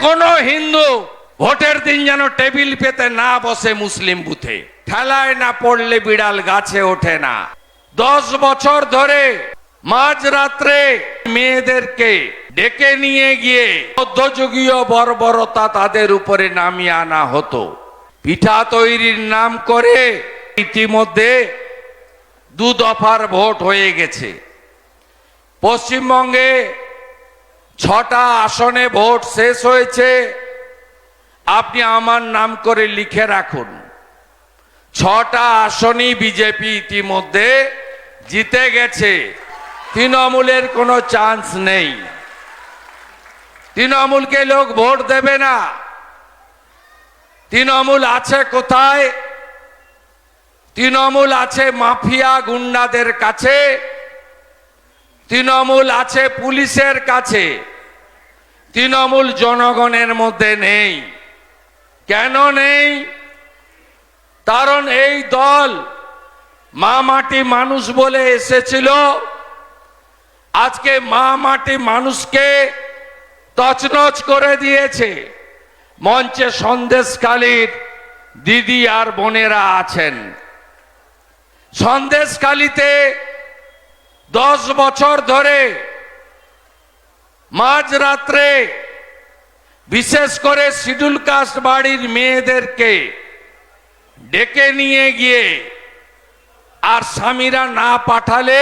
কোনো হিন্দু ভোটের দিন যেন টেবিল পেতে না বসে মুসলিম বুথে, ঠেলায় না পড়লে বিড়াল গাছে ওঠে না। 10 বছর ধরে মাঝরাত্রে মেয়েদেরকে ডেকে নিয়ে গিয়ে মধ্যযুগীয় বর্বরতা তাদের উপরে নামিয়ে আনা হতো। পিঠা তৈরির নাম করে ইতিমধ্যে 2 দফার ভোট হয়ে গেছে। পশ্চিমবঙ্গে 6টা আসনে ভোট শেষ হয়েছে। আপনি আমার নাম করে লিখে রাখুন, 6টা আসনই বিজেপি ইতিমধ্যে জিতে গেছে। তৃণমূলের কোনো চান্স নেই, তৃণমূলকে লোক ভোট দেবে না। তৃণমূল আছে কোথায়? তৃণমূল আছে মাফিয়া গুন্ডাদের কাছে, তৃণমূল আছে পুলিশের কাছে, তৃণমূল জনগণের মধ্যে নেই। কেন নেই? কারণ এই দল মা মাটি মানুষ বলে এসেছিল, আজকে মা মাটি মানুষকে তছনছ করে দিয়েছে। মঞ্চে সন্দেশখালীর দিদি আর বোনেরা আছেন। সন্দেশখালীতে 10 বছর ধরে মাঝরাত্রে বিশেষ করে শিডিউল কাস্ট বাড়ির মেয়েদেরকে ডেকে নিয়ে গিয়ে আর স্বামীরা না পাঠালে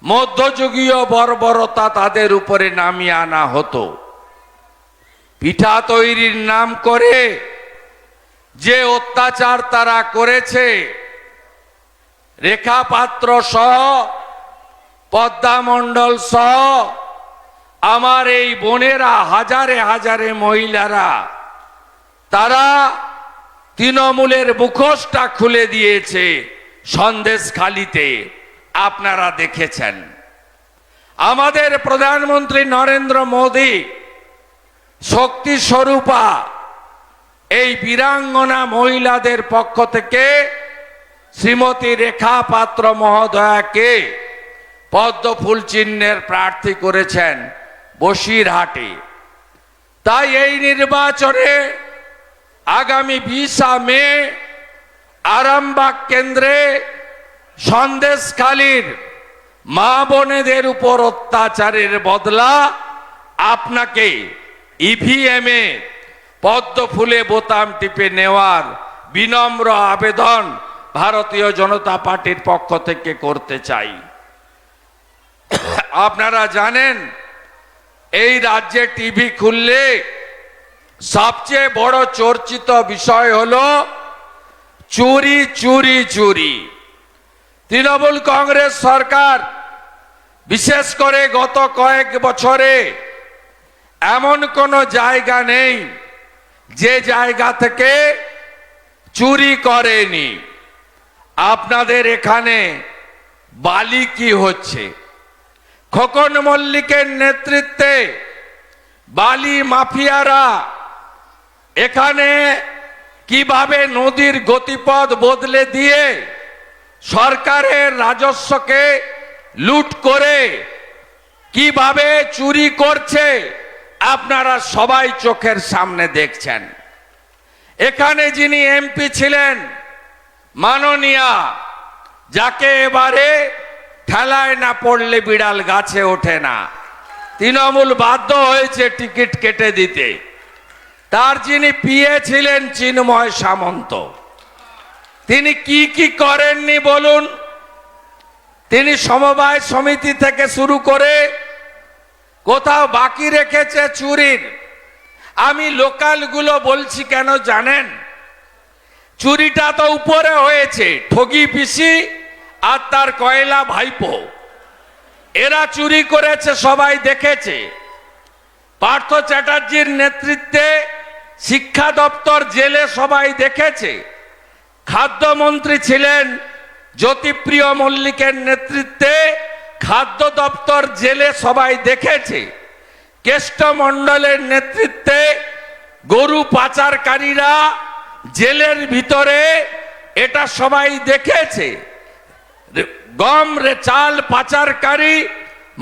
মধ্যযুগীয় বর্বরতা তাদের উপরে নামিয়ে আনা হতো। পিঠা তৈরির নাম করে যে অত্যাচার তারা করেছে, রেখা পাত্র সহ, পদ্মা মণ্ডল সহ আমার এই বোনেরা, হাজারে হাজারে মহিলারা, তারা তৃণমূলের মুখোশটা খুলে দিয়েছে সন্দেশখালীতে। আপনারা দেখেছেন। আমাদের প্রধানমন্ত্রী নরেন্দ্র মোদী শক্তি স্বরূপা এই বীরাঙ্গনা মহিলাদের পক্ষ থেকে শ্রীমতী রেখা পাত্র মহোদয়াকে পদ্মফুল চিহ্নের প্রার্থী করেছেন বসিরহাটে। তাই এই নির্বাচনে আগামী 20 মে আরামবাগ কেন্দ্রে সন্দেশখালীর মা বোনেদের উপর অত্যাচারের বদলা আপনাকে ইভিএমে পদ্মফুলে বোতাম টিপে নেওয়ার বিনম্র আবেদন ভারতীয় জনতা পার্টির পক্ষ থেকে করতে চাই। আপনারা জানেন, এই রাজ্যে টিভি খুললে সবচেয়ে বড় চর্চিত বিষয় হলো চুরি চুরি চুরি। তৃণমূল কংগ্রেস সরকার বিশেষ করে গত কয়েক বছরে এমন কোনো জায়গা নেই যে জায়গা থেকে চুরি করেনি। আপনাদের এখানে বালি কি হচ্ছে? খোকন মল্লিকের নেতৃত্বে বালি মাফিয়ারা এখানে কিভাবে নদীর গতিপথ বদলে দিয়ে সরকারের রাজস্বকে লুট করে কিভাবে চুরি করছে আপনারা সবাই চোখের সামনে দেখছেন। এখানে যিনি এমপি ছিলেন মাননীয়া, যাকে এবারে ঠেলায় না পড়লে বিড়াল গাছে ওঠে না, তৃণমূল বাধ্য হয়েছে টিকিট কেটে দিতে। তার যিনি পিএ ছিলেন চিন্ময় সামন্ত, তিনি কি করেননি বলুন? তিনি সমবায় সমিতি থেকে শুরু করে কোথাও বাকি রেখেছে চুরির। আমি লোকালগুলো বলছি কেন জানেন? চুরিটা তো উপরে হয়েছে, ঠগি পিসি আর তার কয়লা ভাইপো, এরা চুরি করেছে, সবাই দেখেছে। পার্থ চ্যাটার্জির নেতৃত্বে শিক্ষা দপ্তর জেলে সবাই দেখেছে। খাদ্যমন্ত্রী ছিলেন জ্যোতিপ্রিয় মল্লিকের নেতৃত্বে খাদ্য দপ্তর জেলে সবাই দেখেছে। কেষ্টমণ্ডলের নেতৃত্বে গরু পাচারকারীরা জেলের ভিতরে, এটা সবাই দেখেছে। গম চাল পাচারকারী,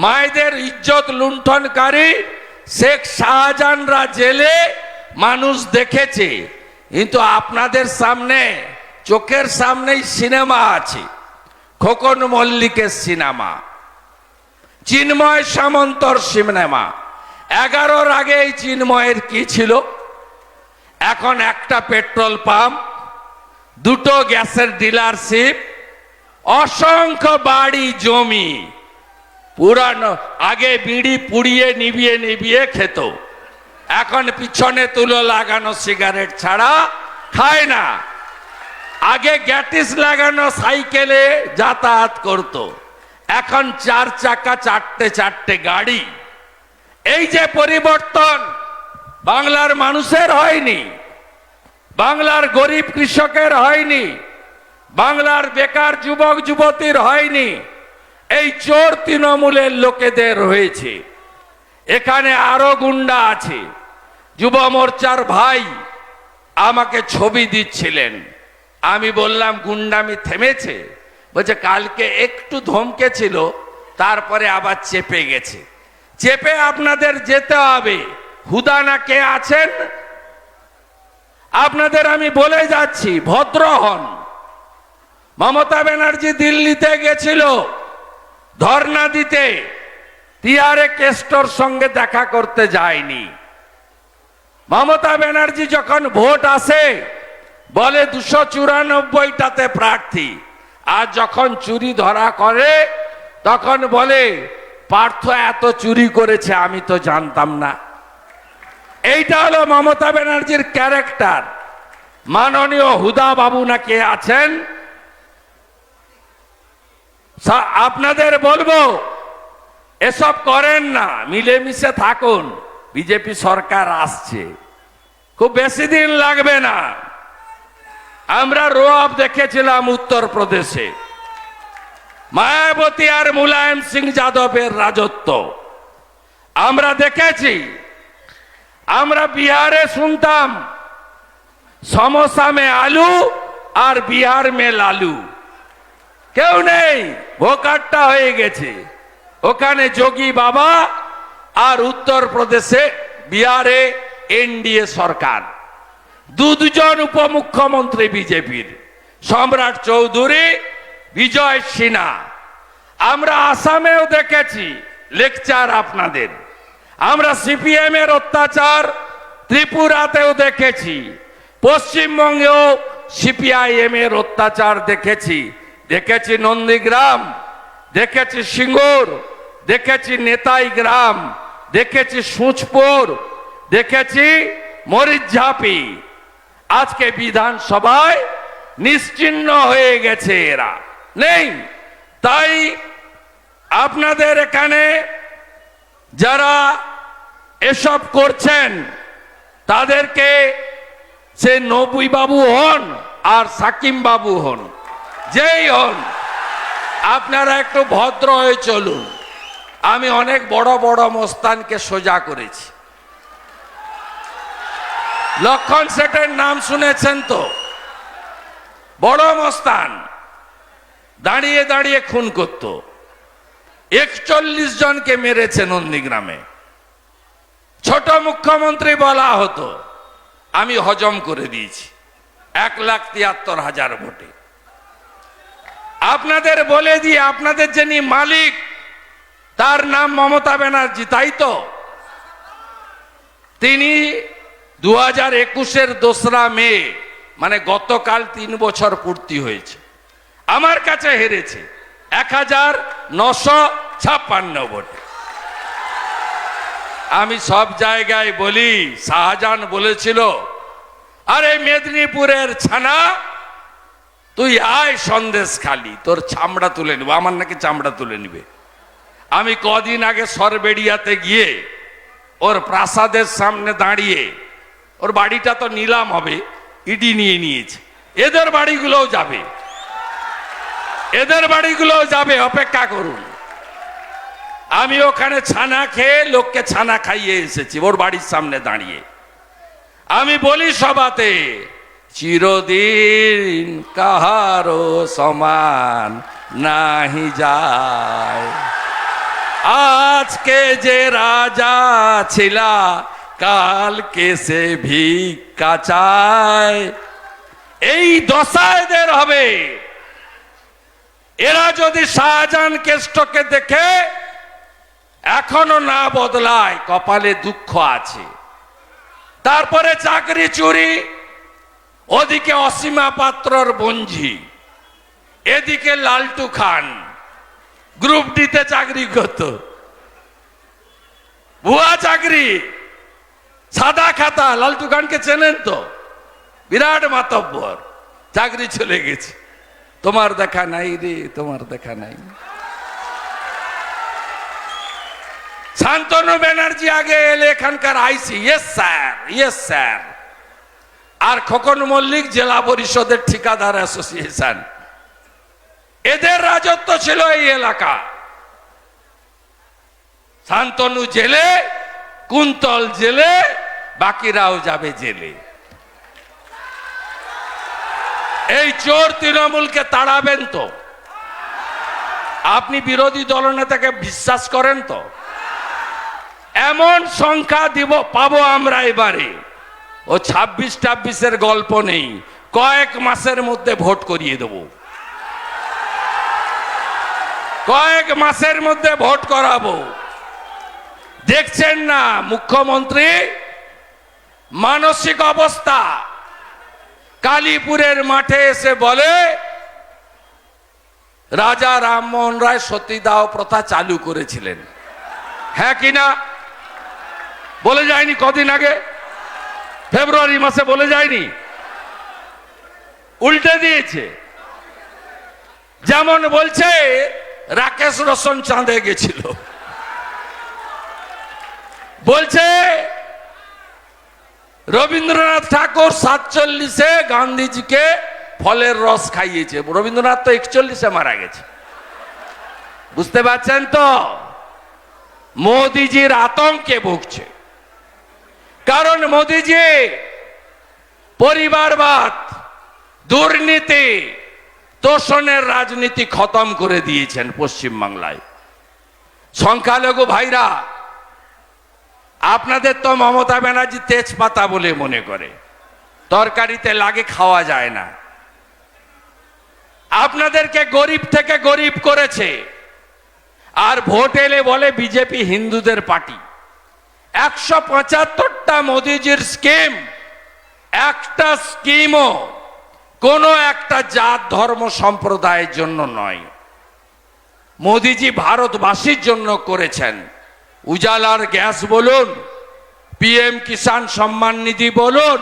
মায়েদের ইজ্জত লুণ্ঠনকারী শেখ শাহজাহানরা জেলে মানুষ দেখেছে, কিন্তু আপনাদের সামনে চোখের সামনেই সিনেমা আছে, খোকন মল্লিকের সিনেমা, চিন্ময় সামন্তর সিনেমা। 11-র আগে এই চিন্ময়ের কি ছিল? এখন একটা পেট্রোল পাম্প, দুটো গ্যাসের ডিলারশিপ, অসংখ্য বাড়ি জমি। পুরানো আগে বিড়ি পুড়িয়ে নিভিয়ে নিভিয়ে খেত, এখন পিছনে তুলো লাগানো সিগারেট ছাড়া খায় না। আগে গ্যাটিস লাগানো সাইকেলে যাতায়াত করত, এখন 4 চাকা 4টে গাড়ি। এই যে পরিবর্তন বাংলার মানুষের হয়নি, বাংলার গরিব কৃষকের হয়নি, বাংলার বেকার যুবক যুবতীর হয়নি, এই চোর তৃণমূলের লোকেদের হয়েছে। এখানে আরো গুন্ডা আছে। যুব মোর্চার ভাই আমাকে ছবি দিচ্ছিলেন, আমি বললাম গুন্ডামি থেমেছে? বলছে কালকে একটু ধমকেছিল, তারপরে আবার চেপে গেছে। চেপে আপনাদের যেতে হবে। হুদানা কে আছেন? আপনাদের আমি বলে যাচ্ছি, ভদ্র হন। মমতা ব্যানার্জি দিল্লিতে গেছিল ধর্ণা দিতে, টিআরএ কেস্টর সঙ্গে দেখা করতে যায়নি। মমতা ব্যানার্জি যখন ভোট আসে বলে 294টাতে প্রার্থী, আর যখন চুরি ধরা করে তখন বলে পার্থ এত চুরি করেছে আমি তো জানতাম না। এইটা হলো মমতা ব্যানার্জির ক্যারেক্টার। মাননীয় হুদা বাবু না কে আছেন, আপনাদের বলবো এসব করেন না, মিলেমিশে থাকুন। বিজেপি সরকার আসছে, খুব বেশি দিন লাগবে না। আমরা রোয়াব দেখেছিলাম উত্তরপ্রদেশে, মায়াবতী আর মুলায়ম সিং যাদবের রাজত্ব আমরা দেখেছি। আমরা বিহারে শুনতাম সমোসা মে আলু আর বিহার মে লালু, কেউ নেই, ভোকাট্টা হয়ে গেছে। ওখানে যোগী বাবা আর উত্তরপ্রদেশে বিহারে এনডিএ সরকার, দুজন উপমুখ্যমন্ত্রী বিজেপির, সম্রাট চৌধুরী, বিজয় সিনহা। আমরা আসামেও দেখেছি লেকচার আপনাদের। আমরা সিপিএম এর অত্যাচার ত্রিপুরাতেও দেখেছি, পশ্চিমবঙ্গেও সিপিআইএম এর অত্যাচার দেখেছি। দেখেছি নন্দীগ্রাম, দেখেছি সিঙ্গুর, দেখেছি নেতাই গ্রাম, দেখেছি সুচপুর, দেখেছি মরিচঝাপি। আজকে বিধানসভায় নিশ্চিহ্ন হয়ে গেছে, এরা নেই। তাই আপনাদের এখানে যারা এসব করছেন তাদেরকে সে নবী বাবু হন আর সাকিম বাবু হন, যেই হন, আপনারা একটু ভদ্র হয়ে চলুন। আমি অনেক বড় বড় মস্তানকে সোজা করেছি। লক্ষণ শেঠের নাম শুনেছেন তো? বড় মস্তান, দাঁড়িয়ে দাঁড়িয়ে খুন করত, 41 জনকে মেরেছে নন্দীগ্রামে। ছোট মুখ্যমন্ত্রী বলা হতো, আমি হজম করে দিয়েছি 1,73,000 ভোটে। আপনাদের বলে দিয়ে, আপনাদের যিনি মালিক তার নাম মমতা ব্যানার্জি, তাই তো? তিনি 2021-এর 2রা মে, মানে গতকাল 3 বছর পূর্তি হয়েছে, আমার কাছে হেরেছে 1956 ভোটে। আমি সব জায়গায় বলি, শাহজাহান বলেছিল, আরে মেদিনীপুরের ছানা তুই আয় সন্দেশখালি, তোর চামড়া তুলে নিব। আমার নাকি চামড়া তুলে নিবে। আমি কদিন আগে সরবেড়িয়াতে গিয়ে ওর প্রাসাদের সামনে দাঁড়িয়ে, ওর বাড়িটা তো নিলাম হবে, ইডি নিয়ে নিয়েছে, এদের বাড়িগুলোও যাবে, এদের বাড়িগুলোও যাবে, অপেক্ষা করুন। আমি ওখানে ছানা খেয়ে লোককে ছানা খাইয়ে এসেছি ওর বাড়ির সামনে দাঁড়িয়ে। আমি বলি সভাতে, চিরদিন কাহারো সমান নাহি যায়। আজকে যে রাজা ছিলা কালকে সে ভিক্ষা চায়। এই দশায়দের হবে। এরা যদি শাহজাহান কেষ্টকে দেখে এখনো না বদলায়, কপালে দুঃখ আছে। তারপরে চাকরি চুরি, ওদিকে অসীমা পাত্রর বঞ্জি, এদিকে লালটু খান গ্রুপ ডিতে চাকরি করত, ভুয়া চাকরি, সাদা খাতা। লালটু খানকে চেনেন তো? বিরাট মাতব্বর, চাকরি চলে গেছে। তোমার দেখা নাই রে, তোমার দেখা নাই। শান্তনু ব্যানার্জি আগে এলে এখানকার আইসি, ইয়েস স্যার, ইয়েস স্যার। আর খোকন মল্লিক জেলা পরিষদের ঠিকাদার অ্যাসোসিয়েশন। এদের রাজত্ব ছিল এই এলাকা। শান্তনু জেলে, কুন্তল জেলে, বাকিরাও যাবে জেলে। এই চোর তৃণমূলকে তাড়াবেন তো? আপনি বিরোধী দলনেতাকে বিশ্বাস করেন তো? এমন সংখ্যা দিব পাবো আমরা এবারে, ও 26-26 গল্প নেই, কয়েক মাসের মধ্যে ভোট করিয়ে দেব। কয়েক মাসের মধ্যে ভোট করাবো। দেখছেন না মুখ্যমন্ত্রী মানসিক অবস্থা? কালীপুরের মাঠে এসে বলে রাজা রামমোহন রায় সতীদাহ প্রথা চালু করেছিলেন। হ্যাঁ কিনা বলে যায়নি? কদিন আগে ফেব্রুয়ারি মাসে বলে যায়নি? উল্টে দিয়েছে। যেমন বলছে রাকেশ রোশন চাঁদে গেছিল, বলছে রবীন্দ্রনাথ ঠাকুর 47-এ গান্ধীজিকে ফলের রস খাইয়েছে। রবীন্দ্রনাথ তো 41-এ মারা গেছে। বুঝতে পারছেন তো? মোদিজির আতঙ্কে ভুগছে। কারণ মোদিজি পরিবারবাদ, দুর্নীতি, তোষণের রাজনীতি খতম করে দিয়েছেন পশ্চিমবাংলায়। সংখ্যালঘু ভাইরা, আপনাদের তো মমতা ব্যানার্জি তেজপাতা বলে মনে করে, তরকারিতে লাগে, খাওয়া যায় না। আপনাদেরকে গরিব থেকে গরিব করেছে। আর ভোট এলে বলে বিজেপি হিন্দুদের পার্টি। 175টা মোদিজির স্কিম, একটা স্কিমও কোন একটা জাত ধর্ম সম্প্রদায়ের জন্য নয়। মোদিজি ভারতবাসীর জন্য করেছেন। উজালার গ্যাস বলুন, পিএম কিষাণ সম্মান নিধি বলুন,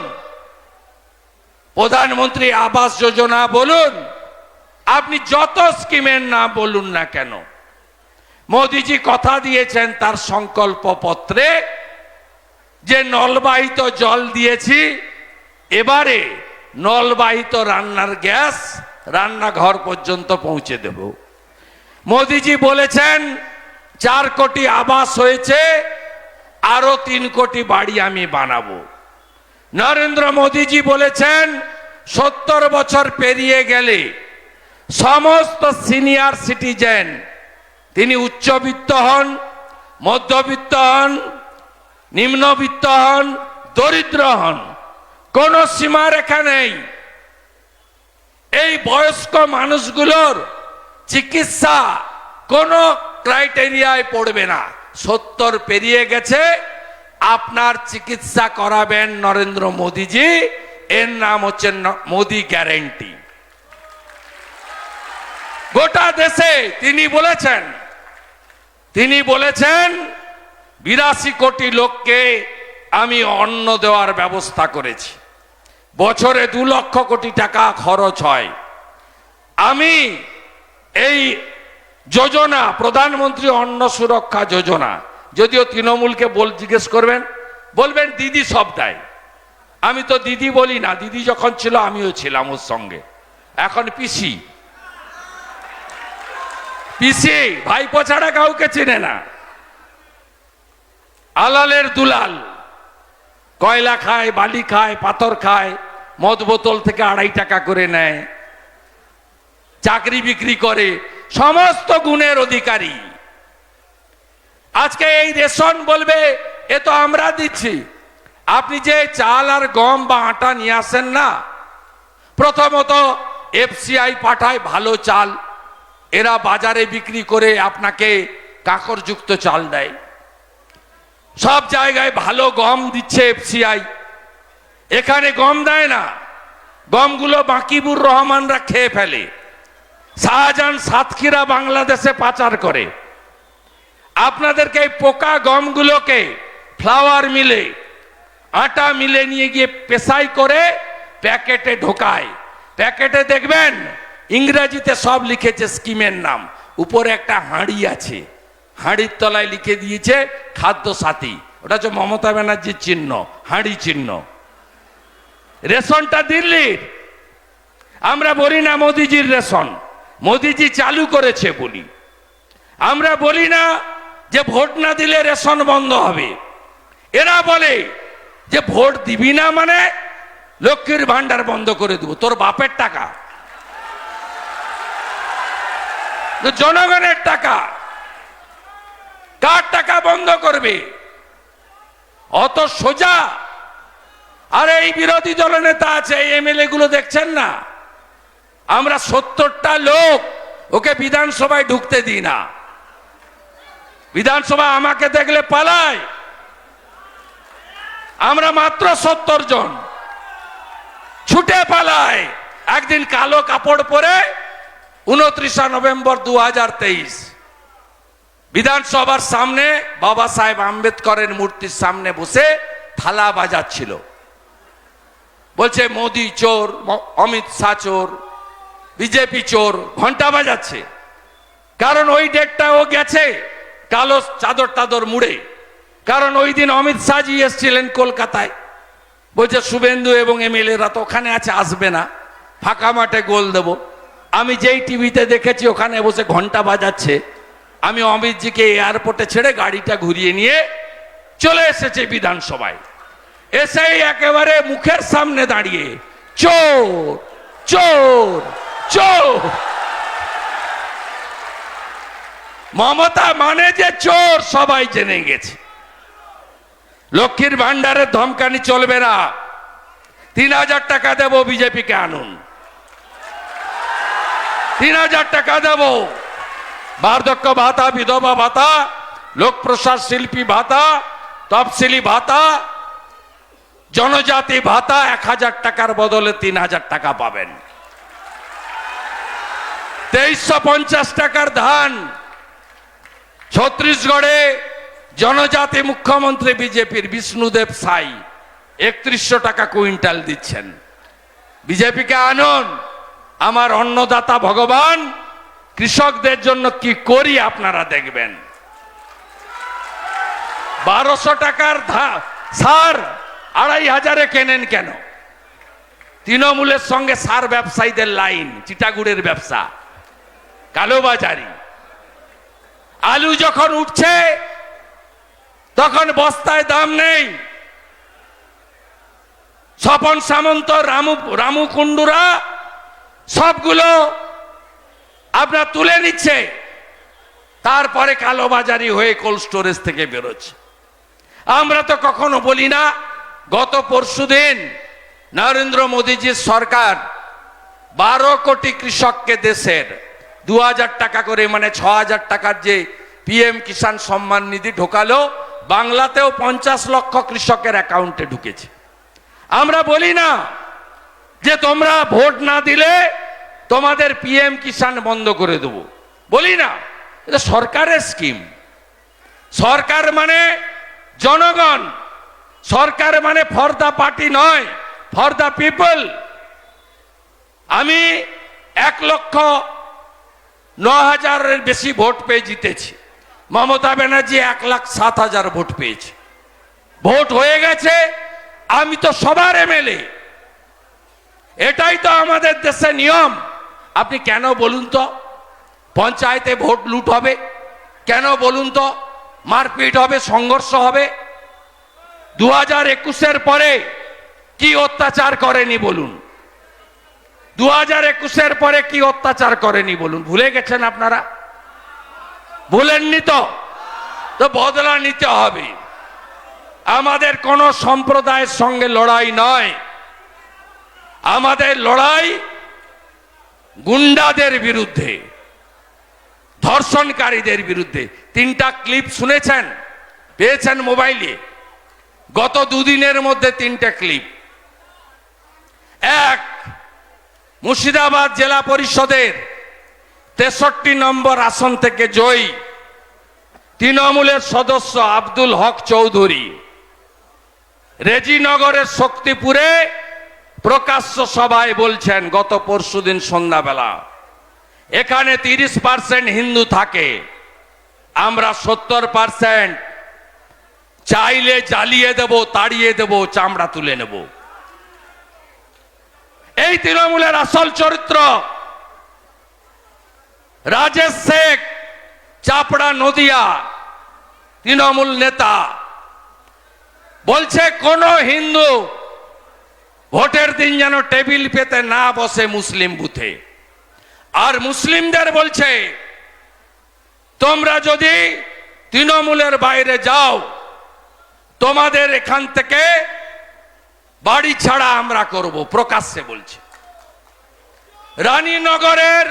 প্রধানমন্ত্রী আবাস যোজনা বলুন, আপনি যত স্কিমের নাম বলুন না কেন, মোদিজি কথা দিয়েছেন তার সংকল্প পত্রে যে নলবাহিত জল দিয়েছি, এবারে নলবাহিত রান্নার গ্যাস রান্নাঘর পর্যন্ত পৌঁছে দেব। মোদিজি বলেছেন 4 কোটি আবাস হয়েছে, আরো 3 কোটি বাড়ি আমি বানাবো। নরেন্দ্র মোদিজি বলেছেন 70 বছর পেরিয়ে গেলে সমস্ত সিনিয়র সিটিজেন, তিনি উচ্চবিত্ত হন, মধ্যবিত্ত হন, নিম্নবিত্ত হন, দরিদ্র হন, কোন সীমারেখা নেই। এই বয়স্ক মানুষগুলোর চিকিৎসা কোন ক্রাইটেরিয়ায় পড়বে না। 70 পেরিয়ে গেছে, আপনার চিকিৎসা করাবেন নরেন্দ্র মোদিজি। এর নাম হচ্ছে মোদি গ্যারেন্টি। গোটা দেশে তিনি বলেছেন 82 কোটি লোককে আমি অন্ন দেওয়ার ব্যবস্থা করেছি। বছরে 2 লক্ষ কোটি টাকা খরচ হয়। আমি এই যোজনা, প্রধানমন্ত্রী অন্ন সুরক্ষা যোজনা, যদিও তৃণমূলকে জিজ্ঞেস করবেন, বলবেন দিদি সব দেয়। আমি তো দিদি বলি না, দিদি যখন ছিল আমিও ছিলাম ওর সঙ্গে। এখন পিসি, পিসি ভাইপো ছাড়া কাউকে চিনে না। আলালের দুলাল, কয়লা খায়, বালি খায়, পাথর খায়, মদ বোতল থেকে 2.5 টাকা করে নেয়, চাকরি বিক্রি করে, সমস্ত গুণের অধিকারী। আজকে এই রেশন বলবে এ তো আমরা দিচ্ছি। আপনি যে চাল আর গম বা আটা নিয়ে আসেন না, প্রথমত এফসিআই পাঠায় ভালো চাল, এরা বাজারে বিক্রি করে আপনাকে কাঁকরযুক্ত চাল দেয়। সব জায়গায় ভালো গম দিচ্ছে এফসিআই, এখানে গম দেয় না। গমগুলো বাকিবুর রহমানরা খেয়ে ফেলে, শাহজাহান সাতক্ষীরা বাংলাদেশে পাচার করে। আপনাদেরকে এই পোকা গমগুলোকে ফ্লাওয়ার মিলে আটা মিলে নিয়ে গিয়ে পেশাই করে প্যাকেটে ঢোকায়। প্যাকেটে দেখবেন ইংরেজিতে সব লিখেছে স্কিমের নাম, উপরে একটা হাঁড়ি আছে, হাঁড়ির তলায় লিখে দিয়েছে খাদ্য সাথী। ওটা হচ্ছে মমতা ব্যানার্জির চিহ্ন, হাঁড়ি চিহ্ন। রেশনটা দিল্লির। আমরা বলি না মোদিজির রেশন, মোদিজি চালু করেছে বলি। আমরা বলি না যে ভোট না দিলে রেশন বন্ধ হবে। এরা বলে যে ভোট দিবি না মানে লক্ষ্মীর ভান্ডার বন্ধ করে দেবো। তোর বাপের টাকা, জনগণের টাকা, কার টাকা বন্ধ করবে? অত সোজা? আর এই বিরোধী দলনেতা আছে, এই এমএলএ গুলো দেখছেন না, আমরা 70টা লোক ওকে বিধানসভায় ঢুকতে দিই না। বিধানসভা আমাকে দেখলে পালায়। আমরা মাত্র 70 জন, ছুটে পালায়। একদিন কালো কাপড় পরে 29 নভেম্বর 2023 বিধানসভার সামনে বাবা সাহেব আম্বেদকরের মূর্তির সামনে বসে থালা বাজাচ্ছিল, বলছে মোদি চোর, অমিত শাহ চোর, বিজেপি চোর, ঘন্টা বাজাচ্ছে। কারণ ওই ডেটটা ও গেছে কালো চাদর টাদর মুড়ে। কারণ ওই দিন অমিত শাহজি এসেছিলেন কলকাতায়, বলছে শুভেন্দু এবং এমএলএরা তো ওখানে আছে, আসবে না, ফাঁকা মাঠে গোল দেব। আমি যেই টিভিতে দেখেছি ওখানে বসে ঘন্টা বাজাচ্ছে। আমি অমিতজিকে এয়ারপোর্টে ছেড়ে গাড়িটা ঘুরিয়ে নিয়ে চলে এসেছে বিধানসভায়। এসেই একেবারে মুখের সামনে দাঁড়িয়ে চোর চোর চোর। মমতা মানে যে চোর সবাই জেনে গেছে। লক্ষ্মীর ভান্ডারের ধমকানি চলবে না। 3000 টাকা দেব, বিজেপিকে আনুন। 3000 টাকা দেব। বার্ধক্য ভাতা, বিধবা ভাতা, লোক প্রসার শিল্পী ভাতা, তফসিলি ভাতা, জনজাতি ভাতা 1000 টাকার বদলে 3000 টাকা পাবেন। 2350 টাকার ধান। ছত্তিশগড়ে জনজাতি মুখ্যমন্ত্রী বিজেপির বিষ্ণুদেব সাই 3100 টাকা কুইন্টাল দিচ্ছেন। বিজেপিকে আনুন। আমার অন্নদাতা ভগবান কৃষকদের জন্য কি করি আপনারা দেখবেন। 1200 টাকার সার 2500-এ কেনেন কেন? তৃণমূলের সঙ্গে সার ব্যবসায়ীদের লাইন, চিটাগুড়ের ব্যবসা, কালোবাজারি। আলু যখন উঠছে তখন বস্তায় দাম নেই। স্বপন সামন্ত, রামু কুন্ডুরা সবগুলো আপনার তুলে নিচ্ছে, তারপরে কালোবাজারি হয়ে কোল্ড স্টোরেজ থেকে বেরোচ্ছে। আমরা তো কখনো বলি না। গত পরশুদিন নরেন্দ্র মোদীজির সরকার 12 কোটি কৃষককে দেশের 2000 টাকা করে, মানে 6000 টাকার যে পিএম কিষাণ সম্মান নিধি ঢোকালো, বাংলাতেও 50 লক্ষ কৃষকের অ্যাকাউন্টে ঢুকেছে। আমরা বলি না যে তোমরা ভোট না দিলে তোমাদের পিএম কিষাণ বন্ধ করে দেব, বলি না। এটা সরকারের স্কিম। সরকার মানে জনগণ, সরকার মানে ফর দ্য পার্টি নয়, ফর দ্য পিপল। আমি 1,09,000-এর বেশি ভোট পেয়ে জিতেছি। মমতা ব্যানার্জি 1,07,000 ভোট পেয়েছে। ভোট হয়ে গেছে, আমি তো সবার এমএলএ। এটাই তো আমাদের দেশে নিয়ম। আপনি কেন বলুন তো পঞ্চায়েতে ভোট লুট হবে? কেন বলুন তো মারপিট হবে, সংঘর্ষ হবে? 2021-এর পরে কি অত্যাচার করেনি বলুন? 2021-এর পরে কি অত্যাচার করেনি বলুন? ভুলে গেছেন আপনারা? ভুলেননি তো? তো বদলা নিতে হবে। আমাদের কোন সম্প্রদায়ের সঙ্গে লড়াই নয়, আমাদের লড়াই গুন্ডাদের বিরুদ্ধে, ধর্ষণকারীদের বিরুদ্ধে। 3টা ক্লিপ শুনেছেন, পেয়েছেন মোবাইলে? গত দুদিনের মধ্যে 3টে ক্লিপ। এক, মুর্শিদাবাদ জেলা পরিষদের 63 নম্বর আসন থেকে জয়ী তৃণমূলের সদস্য আব্দুল হক চৌধুরী রেজিনগরের শক্তিপুরে প্রকাশ্য সভায় বলছেন গত পরশুদিন সন্ধ্যাবেলা, এখানে 30% হিন্দু থাকে, আমরা 70% চাইলে জ্বালিয়ে দেব, তাড়িয়ে দেব, চামড়া তুলে নেব। এই তৃণমূলের আসল চরিত্র রাজেশ শেখ, চাপড়া নদিয়া তৃণমূল নেতা, বলছে কোন হিন্দু ভোটের দিন যেন টেবিল পেতে না বসে মুসলিম বুথে। আর মুসলিমদের বলছে তোমরা যদি তৃণমূলের বাইরে যাও, তোমাদের এখান থেকে বাড়ি ছাড়া আমরা করব, প্রকাশ্যে বলছে। রানীনগরের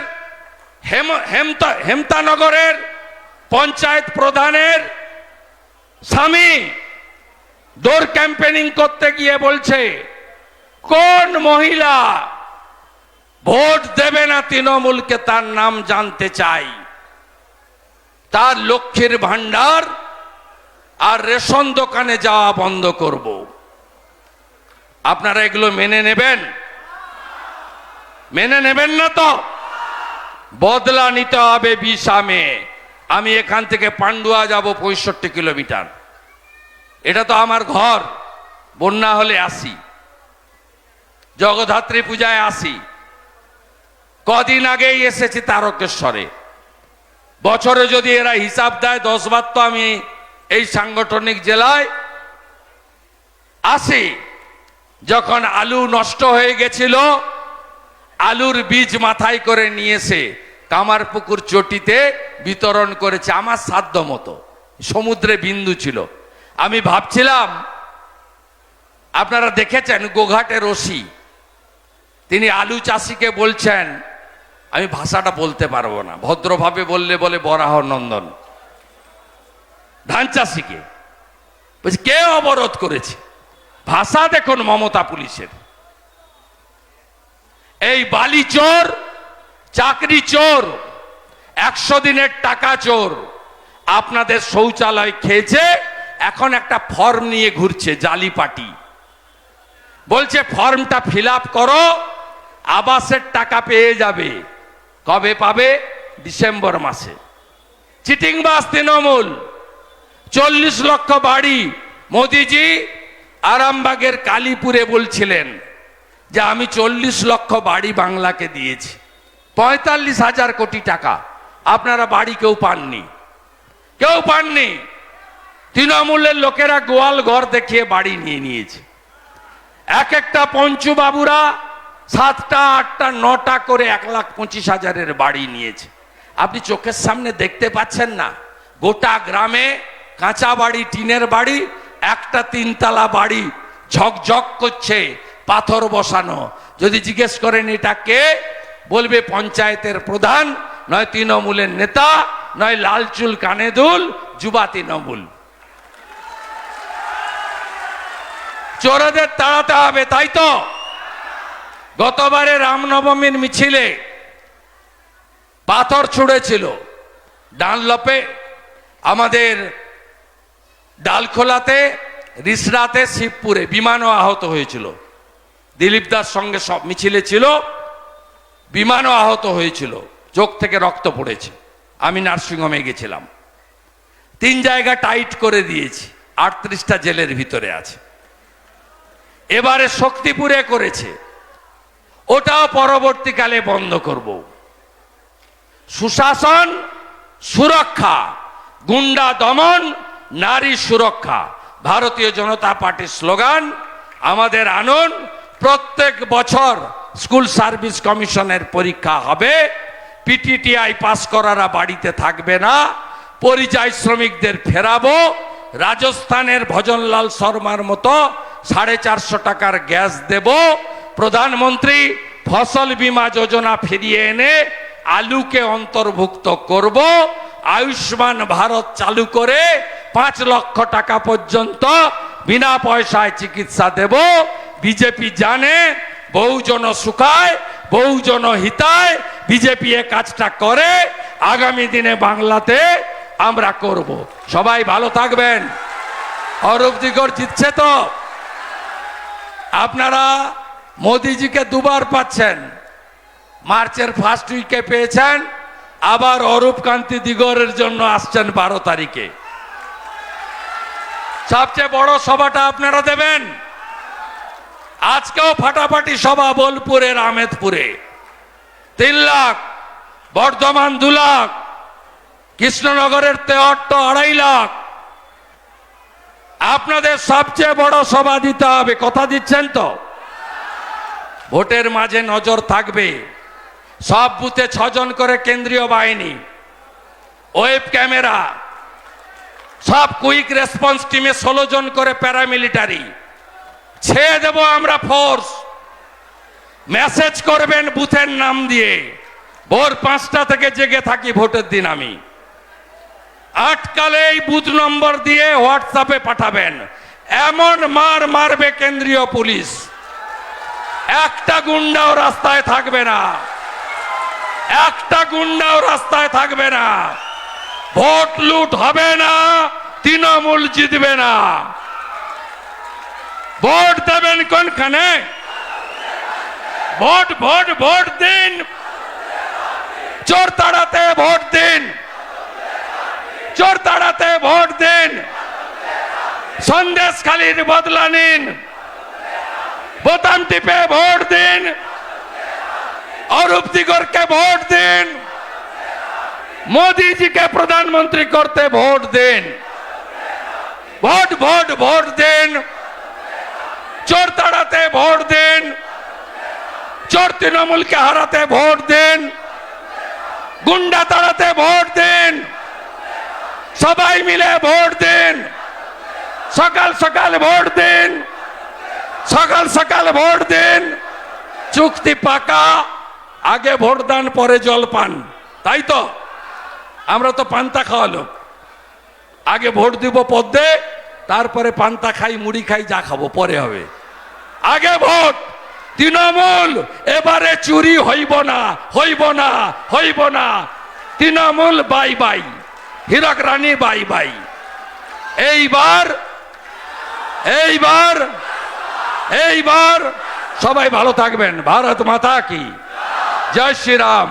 হেমতানগরের পঞ্চায়েত প্রধানের স্বামী ডোর ক্যাম্পেনিং করতে গিয়ে বলছে কোন মহিলা ভোট দেবে না তৃণমূলকে তার নাম জানতে চাই, তার লক্ষ্মীর ভান্ডার আর রেশন দোকানে যাওয়া বন্ধ করব। আপনারা এগুলো মেনে নেবেন? মেনে নেবেন না তো? বদলা নিতে হবে 20 মে। আমি এখান থেকে পান্ডুয়া যাব 65 কিলোমিটার, এটা তো আমার ঘর। বন্যা হলে আসি, জগদ্ধাত্রী পূজায় আসি, কদিন আগেই এসেছি তারকেশ্বরে। বছরে যদি এরা হিসাব দেয় 10 বার তো আমি এই সাংগঠনিক জেলায় আসি। যখন আলু নষ্ট হয়ে গেছিল, আলুর বীজ মাথায় করে নিয়ে এসে কামারপুকুর চটিতে বিতরণ করেছে আমার সাধ্য মতো। সমুদ্রে বিন্দু ছিল। আমি ভাবছিলাম, আপনারা দেখেছেন গোঘাটের ওসি, তিনি আলু চাষিকে বলছেন, আমি ভাষাটা বলতে পারবো না, ভদ্রভাবে বললে বলে বরাহ নন্দন, ধান চাষিকে বলছে কে অবরোধ করেছে? ভাষা দেখুন মমতা পুলিশের। এই বালি চোর, চাকরি চোর, 100 দিনের টাকা চোর আপনাদের শৌচালয় খেয়েছে, এখন একটা ফর্ম নিয়ে ঘুরছে জালি পাটি, বলছে ফর্মটা ফিল আপ করো, আবাসের টাকা পেয়ে যাবে। কবে পাবে? ডিসেম্বর মাসে। চিটিংবাজ তৃণমূল। 40 লক্ষ বাড়ি মোদিজি আরামবাগের কালীপুরে বলছিলেন যে আমি 40 লক্ষ বাড়ি বাংলাকে দিয়েছি, 45,000 কোটি টাকা। আপনারা বাড়ি কেউ পাননি, কেউ পাননি। তৃণমূলের লোকেরা গোয়াল ঘর দেখিয়ে বাড়ি নিয়ে নিয়েছে। এক একটা পঞ্চু বাবুরা 7টা 8টা 9টা করে 1,25,000-এর বাড়ি নিয়েছে। আপনি চোখের সামনে দেখতে পাচ্ছেন না? গোটা গ্রামে কাঁচা বাড়ি, টিনের বাড়ি, একটা 3তলা বাড়ি ঝকঝক করছে, পাথর বসানো। যদি জিজ্ঞেস করেন এটা কে, বলবে পঞ্চায়েতের প্রধান, নয় তৃণমূলের নেতা, নয় লাল চুল কানে দুল যুবা তৃণমূল। চোরদের তাড়াতে হবে, তাই তো? গতবারে রামনবমীর মিছিলে পাথর ছুঁড়েছিল ডানলপে, আমাদের ডালখোলাতে, রিসরাতে, শিবপুরে বিমানও আহত হয়েছিল। দিলীপ দাস সঙ্গে সব মিছিলে ছিল, বিমানও আহত হয়েছিল, চোখ থেকে রক্ত পড়েছে। আমি নার্সিংহোমে গেছিলাম। 3 জায়গা টাইট করে দিয়েছি, 38টা জেলের ভিতরে আছে। এবারে শক্তিপুরে করেছে, ওটাও পরবর্তীকালে বন্ধ করব। সুশাসন, সুরক্ষা, গুন্ডা দমন, নারী সুরক্ষা ভারতীয় জনতা পার্টির স্লোগান। আমাদের আনন্দ, প্রত্যেক বছর স্কুল সার্ভিস কমিশনের পরীক্ষা হবে, পিটিটিআই পাস করারা বাড়িতে থাকবে না, পরিযায়ী শ্রমিকদের ফেরাবো, রাজস্থানের ভজনলাল শর্মার মতো 450 টাকার গ্যাস দেব, প্রধানমন্ত্রী ফসল বীমা যোজনা ফিরিয়ে এনে আলুকে অন্তর্ভুক্ত করব, আয়ুষ্মান ভারত চালু করে 5 লক্ষ টাকা পর্যন্ত বিনা পয়সায় চিকিৎসা দেব। বিজেপি জানে বহুজন সুখায় বহুজন হিতায় বিজেপি এ কাজটা করে, আগামী দিনে বাংলাতে আমরা করব। সবাই ভালো থাকবেন। অরূপ দিগর জিতছে তো? আপনারা মোদিজিকে দুবার পাচ্ছেন, মার্চের ফার্স্ট উইকে পেয়েছেন, আবার অরূপ কান্তি দিগরের জন্য আসছেন 12 তারিখে। সবচেয়ে বড় সভাটা আপনারা দেবেন। আজকেও ফাটাফাটি সভা বোলপুরের আহমেদপুরে 3 লাখ, বর্ধমান 2 লাখ, কৃষ্ণনগরের 2.5 লাখ। আপনাদের সবচেয়ে বড় সভা দিতে হবে, কথা দিচ্ছেন তো? ভোটের মাঝে নজর থাকবে, সব বুথে 6 জন করে কেন্দ্রীয় বাহিনী, ওয়েব ক্যামেরা, সব কুইক রেসপন্স টিমে 16 জন করে প্যারামিলিটারি ছেড়ে দেব আমরা ফোর্স। মেসেজ করবেন বুথের নাম দিয়ে, ভোর 5টা থেকে জেগে থাকি ভোটের দিন আমি। আটকালে এই বুথ নম্বর দিয়ে হোয়াটসঅ্যাপে পাঠাবেন। এমন মার মারবে কেন্দ্রীয় পুলিশ, একটা গুন্ডাও রাস্তায় থাকবে না, একটা গুন্ডাও রাস্তায় থাকবে না। ভোট লুট হবে না, তৃণমূল জিতবে না। ভোট দেবেন কোনখানে? ভোট ভোট ভোট দিন, চোর তাড়াতে ভোট দিন, চোর তাড়াতে ভোট দিন। সন্দেশখালীর বদলা নিন, বোতাম টিপে ভোট দিন, অরূপ দিগরকে ভোট দিন, মোদিজিকে প্রধানমন্ত্রী করতে ভোট দিন। ভোট ভোট ভোট দিন, চোর তাড়াতে ভোট দিন, চোর তৃণমূলকে হারাতে ভোট দিন, গুন্ডা তাড়াতে ভোট দিন। সবাই মিলে ভোট দিন, সকাল সকাল ভোট দিন, সকাল সকাল ভোট দিন। চুক্তি পাকা, আগে ভোট দান পরে জল পান, তাই তো? আমরা তো পান্তা খাওয়া লোক, আগে ভোট দিব পদ্মে, তারপরে পান্তা খাই, মুড়ি খাই, যা খাবো পরে হবে। আগে ভোট। তৃণমূল এবারে চুরি হইব না, হইব না, হইব না। তৃণমূল বাই বাই, হীরক রানী বাই বাই। এইবার এইবার এইবার সবাই ভালো থাকবেন। ভারত মাতা কি জয়, শ্রীরাম।